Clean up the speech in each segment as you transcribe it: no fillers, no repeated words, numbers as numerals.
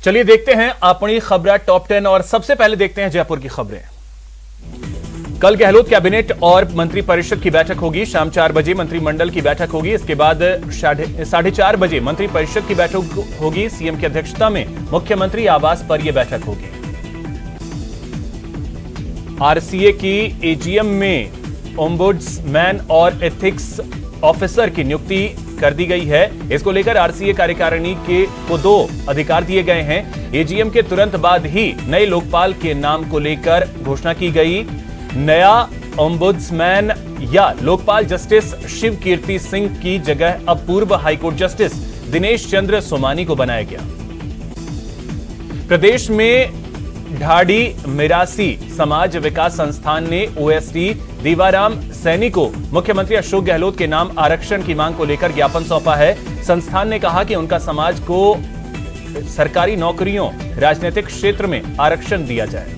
चलिए देखते हैं अपनी खबरें टॉप 10 और सबसे पहले देखते हैं जयपुर की खबरें। कल गहलोत कैबिनेट और मंत्रिपरिषद की बैठक होगी। शाम 4 बजे मंत्रिमंडल की बैठक होगी। इसके बाद 4:30 बजे मंत्रिपरिषद की बैठक होगी। सीएम की अध्यक्षता में मुख्यमंत्री आवास पर यह बैठक होगी। आरसीए की एजीएम में ओम्बुड्समैन और एथिक्स ऑफिसर की नियुक्ति कर दी गई है। इसको लेकर आरसीए कार्यकारिणी को 2 अधिकार दिए गए हैं। एजीएम के तुरंत बाद ही नए लोकपाल के नाम को लेकर घोषणा की गई। नया ओम्बुड्समैन या लोकपाल जस्टिस शिव कीर्ति सिंह की जगह अब पूर्व हाईकोर्ट जस्टिस दिनेश चंद्र सोमानी को बनाया गया। प्रदेश में ढाडी मिरासी समाज विकास संस्थान ने ओएसडी दीवाराम सैनी को मुख्यमंत्री अशोक गहलोत के नाम आरक्षण की मांग को लेकर ज्ञापन सौंपा है। संस्थान ने कहा कि उनका समाज को सरकारी नौकरियों, राजनीतिक क्षेत्र में आरक्षण दिया जाए।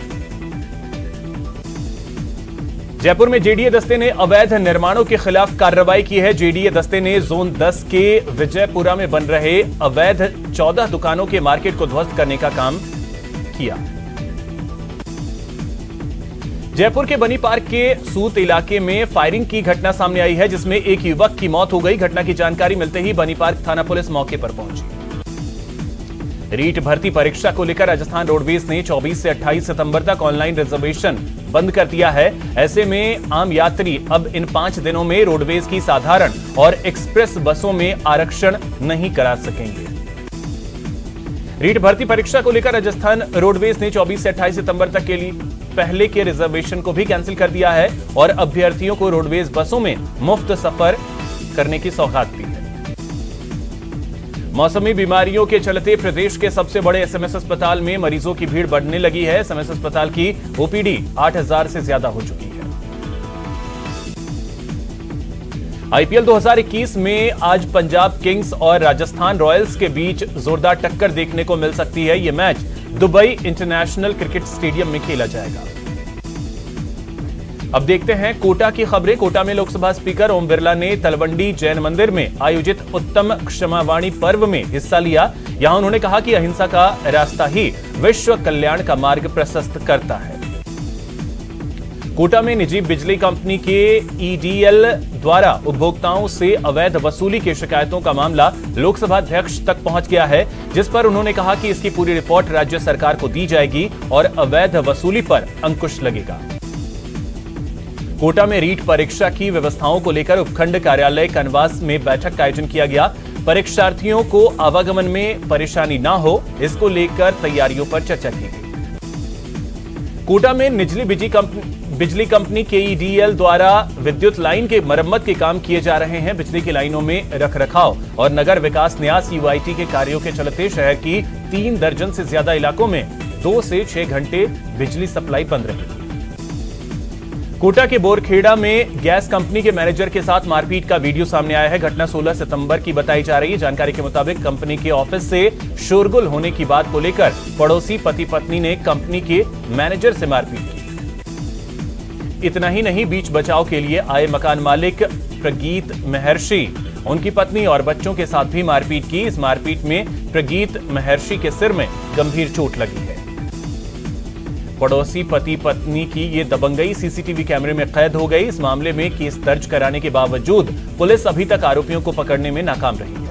जयपुर में जेडीए दस्ते ने अवैध निर्माणों के खिलाफ कार्रवाई की है। जेडीए दस्ते ने जोन 10 के विजयपुरा में बन रहे अवैध 14 दुकानों के मार्केट को ध्वस्त करने का काम किया। जयपुर के बनी पार्क के सूत इलाके में फायरिंग की घटना सामने आई है, जिसमें एक युवक की मौत हो गई। घटना की जानकारी मिलते ही बनी पार्क थाना पुलिस मौके पर पहुंची। रीट भर्ती परीक्षा को लेकर राजस्थान रोडवेज ने 24 से 28 सितंबर तक ऑनलाइन रिजर्वेशन बंद कर दिया है। ऐसे में आम यात्री अब इन 5 दिनों में रोडवेज की साधारण और एक्सप्रेस बसों में आरक्षण नहीं करा सकेंगे। रीट भर्ती परीक्षा को लेकर राजस्थान रोडवेज ने 24 से 28 सितंबर तक के लिए पहले के रिजर्वेशन को भी कैंसिल कर दिया है और अभ्यर्थियों को रोडवेज बसों में मुफ्त सफर करने की सौगात दी है। मौसमी बीमारियों के चलते प्रदेश के सबसे बड़े एसएमएस अस्पताल में मरीजों की भीड़ बढ़ने लगी है। एसएमएस अस्पताल की ओपीडी 8000 से ज्यादा हो चुकी है। आईपीएल 2021 में आज पंजाब किंग्स और राजस्थान रॉयल्स के बीच जोरदार टक्कर देखने को मिल सकती है। यह match Dubai international cricket stadium में खेला जाएगा। अब देखते हैं कोटा की खबरें। कोटा में लोकसभा स्पीकर ओम बिरला ने तलवंडी जैन मंदिर में आयोजित उत्तम क्षमावाणी पर्व में हिस्सा लिया। यहां उन्होंने कहा कि अहिंसा का रास्ता ही विश्व कल्याण का मार्ग प्रशस्त करता है। कोटा में निजी बिजली कंपनी के ईडीएल द्वारा उपभोक्ताओं से अवैध वसूली की शिकायतों का मामला लोकसभा अध्यक्ष तक पहुंच गया है, जिस पर उन्होंने कहा कि इसकी पूरी रिपोर्ट राज्य सरकार को दी जाएगी और अवैध वसूली पर अंकुश लगेगा। कोटा में रीट परीक्षा की व्यवस्थाओं को लेकर उपखंड कार्यालय कनवास में बैठक का आयोजन किया गया। परीक्षार्थियों को आवागमन में परेशानी न हो, इसको लेकर तैयारियों पर चर्चा की गई। कोटा में निजी बिजली कंपनी केईडीएल द्वारा विद्युत लाइन के मरम्मत के काम किए जा रहे हैं। बिजली की लाइनों में रखरखाव और नगर विकास न्यास यूआईटी के कार्यों के चलते शहर की 3 दर्जन से ज्यादा इलाकों में 2 से 6 घंटे बिजली सप्लाई बंद रही। कोटा के बोरखेड़ा में गैस कंपनी के मैनेजर के साथ मारपीट का वीडियो सामने आया है। घटना 16 सितंबर की बताई जा रही है। जानकारी के मुताबिक कंपनी के ऑफिस से शोरगुल होने की बात को लेकर पड़ोसी पति पत्नी ने कंपनी के मैनेजर से मारपीट की। इतना ही नहीं, बीच बचाव के लिए आए मकान मालिक प्रगीत महर्षि उनकी पत्नी और बच्चों के साथ भी मारपीट की। इस मारपीट में प्रगीत महर्षि के सिर में गंभीर चोट लगी है। पड़ोसी पति पत्नी की ये दबंगई सीसीटीवी कैमरे में कैद हो गई। इस मामले में केस दर्ज कराने के बावजूद पुलिस अभी तक आरोपियों को पकड़ने में नाकाम रही है।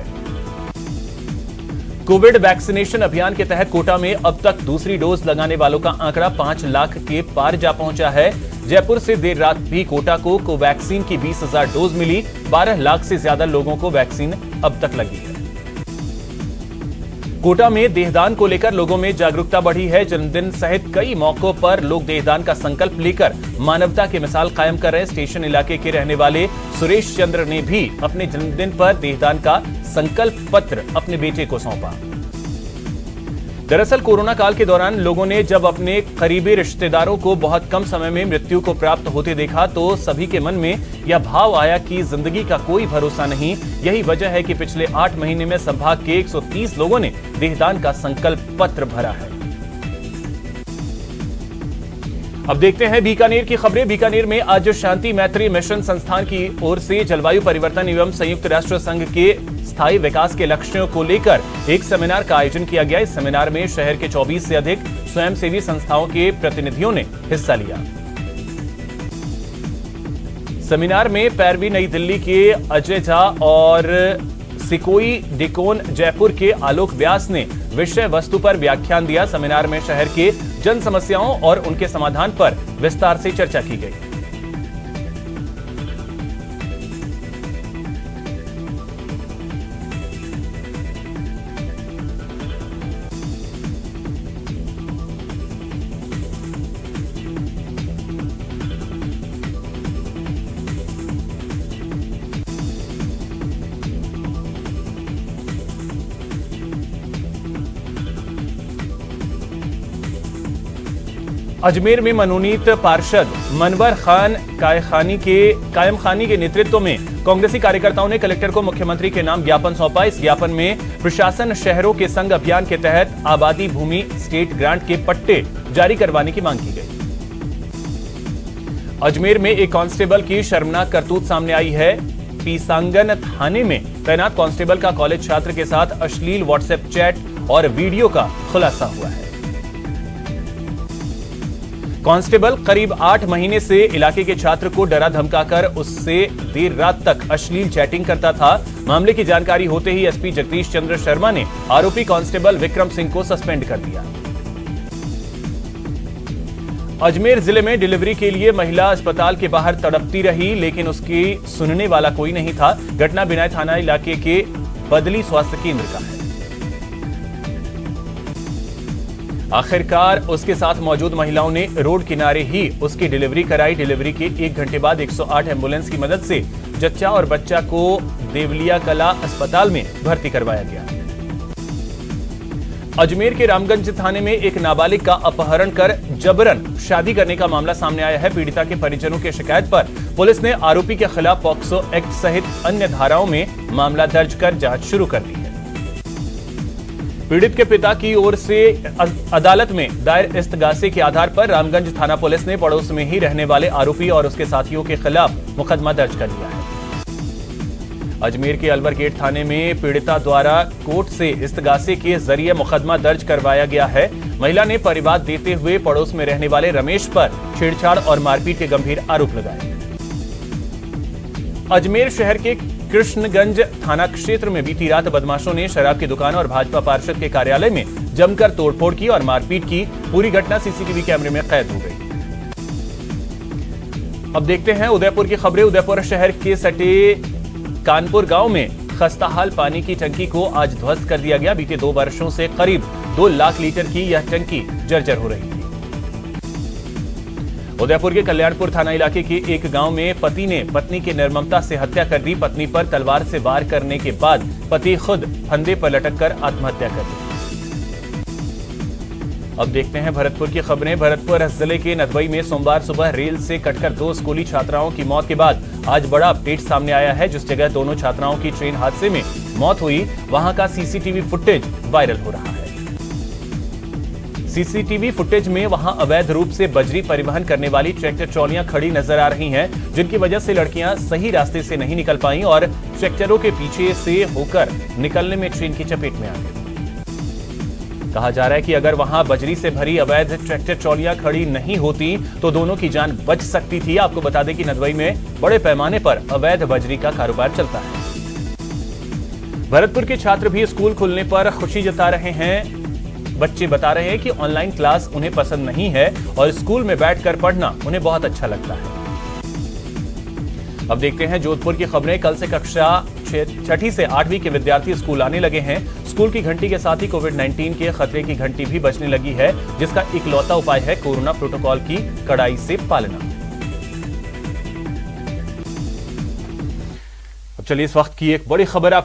कोविड वैक्सीनेशन अभियान के तहत कोटा में अब तक दूसरी डोज लगाने वालों का आंकड़ा 5 लाख के पार जा पहुंचा है। जयपुर से देर रात भी कोटा को कोवैक्सीन की 20,000 डोज मिली। 12 लाख से ज्यादा लोगों को वैक्सीन अब तक लगी है। कोटा में देहदान को लेकर लोगों में जागरूकता बढ़ी है। जन्मदिन सहित कई मौकों पर लोग देहदान का संकल्प लेकर मानवता की मिसाल कायम कर रहे हैं। स्टेशन इलाके के रहने वाले सुरेश चंद्र ने भी अपने जन्मदिन पर देहदान का संकल्प पत्र अपने बेटे को सौंपा। दरअसल कोरोना काल के दौरान लोगों ने जब अपने करीबी रिश्तेदारों को बहुत कम समय में मृत्यु को प्राप्त होते देखा तो सभी के मन में यह भाव आया कि जिंदगी का कोई भरोसा नहीं। यही वजह है कि पिछले 8 महीने में संभाग के 130 लोगों ने देहदान का संकल्प पत्र भरा है। अब देखते हैं बीकानेर की खबरें। बीकानेर में आज शांति मैत्री मिशन संस्थान की ओर से जलवायु परिवर्तन एवं संयुक्त राष्ट्र संघ के स्थायी विकास के लक्ष्यों को लेकर एक सेमिनार का आयोजन किया गया। इस सेमिनार में शहर के 24 से अधिक स्वयंसेवी संस्थाओं के प्रतिनिधियों ने हिस्सा लिया। सेमिनार में पैरवी नई दिल्ली के अजय झा और सिकोई डिकोन जयपुर के आलोक व्यास ने विषय वस्तु पर व्याख्यान दिया। सेमिनार में शहर के जन समस्याओं और उनके समाधान पर विस्तार से चर्चा की गई। अजमेर में मनोनीत पार्षद मनवर खान कायम खानी के नेतृत्व में कांग्रेसी कार्यकर्ताओं ने कलेक्टर को मुख्यमंत्री के नाम ज्ञापन सौंपा। इस ज्ञापन में प्रशासन शहरों के संग अभियान के तहत आबादी भूमि स्टेट ग्रांट के पट्टे जारी करवाने की मांग की गई। अजमेर में एक कांस्टेबल की शर्मनाक करतूत सामने आई है। पीसांगन थाने में तैनात कांस्टेबल का कॉलेज छात्र के साथ अश्लील व्हाट्सएप चैट और वीडियो का खुलासा हुआ है। कांस्टेबल करीब 8 महीने से इलाके के छात्र को डरा धमकाकर उससे देर रात तक अश्लील चैटिंग करता था। मामले की जानकारी होते ही एसपी जगदीश चंद्र शर्मा ने आरोपी कांस्टेबल विक्रम सिंह को सस्पेंड कर दिया। अजमेर जिले में डिलीवरी के लिए महिला अस्पताल के बाहर तड़पती रही, लेकिन उसकी सुनने वाला कोई नहीं था। घटना बिनाय थाना इलाके के बदली स्वास्थ्य केंद्र का है। आखिरकार उसके साथ मौजूद महिलाओं ने रोड किनारे ही उसकी डिलीवरी कराई। डिलीवरी के 1 घंटे बाद 108 एम्बुलेंस की मदद से जच्चा और बच्चा को देवलिया कला अस्पताल में भर्ती करवाया गया। अजमेर के रामगंज थाने में एक नाबालिग का अपहरण कर जबरन शादी करने का मामला सामने आया है। पीड़िता के परिजनों की शिकायत पर पुलिस ने आरोपी के खिलाफ पॉक्सो एक्ट सहित अन्य धाराओं में मामला दर्ज कर जांच शुरू कर दी है। पीड़ित के पिता की ओर से अदालत में दायर इस्तगासे के आधार पर रामगंज थाना पुलिस ने पड़ोस में ही रहने वाले आरोपी और उसके साथियों के खिलाफ मुकदमा दर्ज कर लिया है। अजमेर के अलवर गेट थाने में पीड़िता द्वारा कोर्ट से इस्तगासे के जरिए मुकदमा दर्ज करवाया गया है। महिला ने परिवाद देते हुए पड़ोस में रहने वाले रमेश पर छेड़छाड़ और मारपीट के गंभीर आरोप लगाए। अजमेर शहर के कृष्णगंज थाना क्षेत्र में बीती रात बदमाशों ने शराब की दुकान और भाजपा पार्षद के कार्यालय में जमकर तोड़फोड़ की और मारपीट की। पूरी घटना सीसीटीवी कैमरे में कैद हो गई। अब देखते हैं उदयपुर की खबरें। उदयपुर शहर के सटे कानपुर गांव में खस्ताहाल पानी की टंकी को आज ध्वस्त कर दिया गया। बीते 2 वर्षों से करीब 2 लाख लीटर की यह टंकी जर्जर हो रही थी। उदयपुर के कल्याणपुर थाना इलाके के एक गांव में पति ने पत्नी की निर्ममता से हत्या कर दी। पत्नी पर तलवार से वार करने के बाद पति खुद फंदे पर लटककर आत्महत्या कर दी। अब देखते हैं भरतपुर की खबरें। भरतपुर जिले के नदवई में सोमवार सुबह रेल से कटकर 2 स्कूली छात्राओं की मौत के बाद आज बड़ा अपडेट सामने आया है। जिस जगह दोनों छात्राओं की ट्रेन हादसे में मौत हुई, वहां का सीसीटीवी फुटेज वायरल हो रहा है। सीसीटीवी फुटेज में वहां अवैध रूप से बजरी परिवहन करने वाली ट्रैक्टर ट्रॉलियां खड़ी नजर आ रही हैं, जिनकी वजह से लड़कियां सही रास्ते से नहीं निकल पाईं और ट्रैक्टरों के पीछे से होकर निकलने में ट्रेन की चपेट में आ गई। कहा जा रहा है कि अगर वहां बजरी से भरी अवैध ट्रैक्टर ट्रॉलियां खड़ी नहीं होती तो दोनों की जान बच सकती थी। आपको बता दें कि नदवई में बड़े पैमाने पर अवैध बजरी का कारोबार चलता है। भरतपुर के छात्र भी स्कूल खुलने पर खुशी जता रहे हैं। बच्चे बता रहे हैं कि ऑनलाइन क्लास उन्हें पसंद नहीं है और स्कूल में बैठकर पढ़ना उन्हें बहुत अच्छा लगता है। अब देखते हैं जोधपुर की खबरें। कल से कक्षा 6ठी से 8वीं के विद्यार्थी स्कूल आने लगे हैं। स्कूल की घंटी के साथ ही कोविड-19 के खतरे की घंटी भी बजने लगी है, जिसका इकलौता उपाय है कोरोना प्रोटोकॉल की कड़ाई से पालना। अब चलिए इस वक्त की एक बड़ी खबर आपको